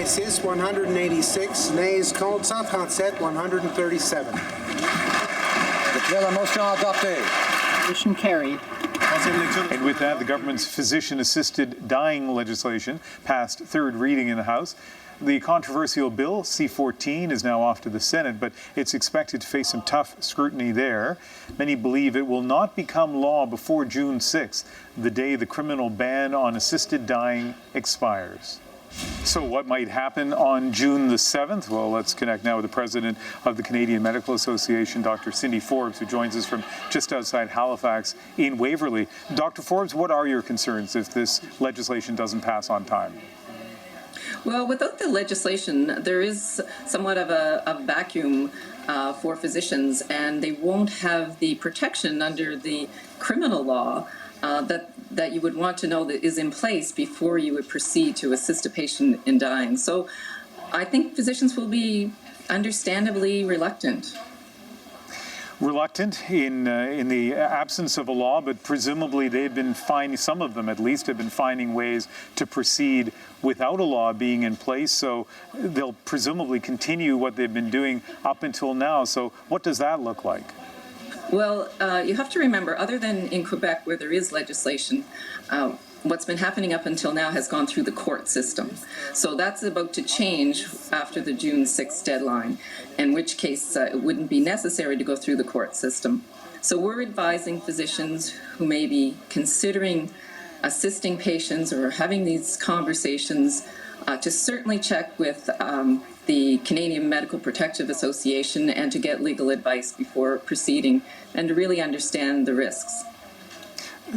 Analyses 186, nays contre 137, 137. Declare la motion adoptée. Motion carried. And with that, the government's physician-assisted dying legislation passed third reading in the House. The controversial bill, C-14, is now off to the Senate, but it's expected to face some tough scrutiny there. Many believe it will not become law before June 6th, the day the criminal ban on assisted dying expires. So what might happen on June the 7th? Well, let's connect now with the president of the Canadian Medical Association, Dr. Cindy Forbes, who joins us from just outside Halifax in Waverley. Dr. Forbes, what are your concerns if this legislation doesn't pass on time? Well, without the legislation, there is somewhat of a vacuum for physicians, and they won't have the protection under the criminal law that you would want to know that is in place before you would proceed to assist a patient in dying. So I think physicians will be understandably reluctant. Reluctant in the absence of a law, but presumably they've been finding, some of them at least, have been finding ways to proceed without a law being in place. So they'll presumably continue what they've been doing up until now. So what does that look like? Well, you have to remember, other than in Quebec where there is legislation, what's been happening up until now has gone through the court system. So that's about to change after the June 6th deadline, in which case it wouldn't be necessary to go through the court system. So we're advising physicians who may be considering assisting patients or having these conversations to certainly check with the Canadian Medical Protective Association and to get legal advice before proceeding and to really understand the risks.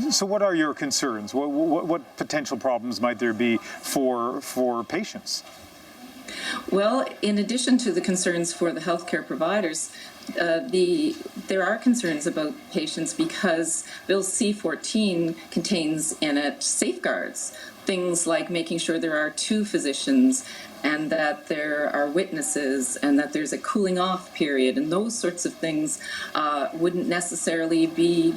So what are your concerns? What potential problems might there be for patients? Well, in addition to the concerns for the healthcare providers, there are concerns about patients because Bill C-14 contains in it safeguards, things like making sure there are two physicians and that there are witnesses and that there's a cooling off period, and those sorts of things wouldn't necessarily be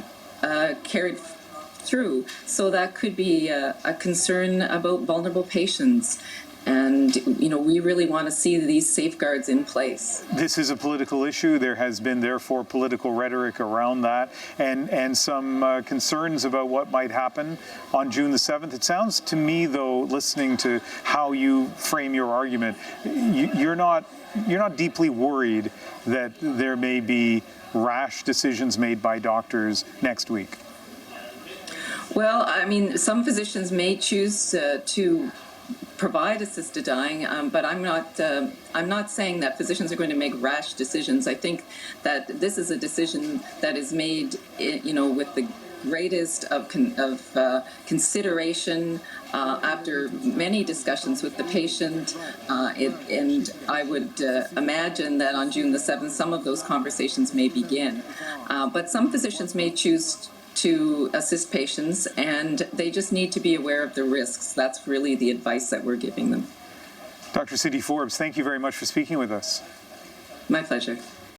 carried through. So that could be a concern about vulnerable patients. And, you know, we really want to see these safeguards in place. This is a political issue. There has been, therefore, political rhetoric around that and some concerns about what might happen on June the 7th. It sounds to me, though, listening to how you frame your argument, you're not deeply worried that there may be rash decisions made by doctors next week. Well, I mean, some physicians may choose to provide assisted dying, but I'm not saying that physicians are going to make rash decisions. I think that this is a decision that is made, you know, with the greatest of consideration after many discussions with the patient, and I would imagine that on June the 7th, some of those conversations may begin. But some physicians may choose to assist patients, and they just need to be aware of the risks. That's really the advice that we're giving them. Dr. Cindy Forbes, thank you very much for speaking with us. My pleasure.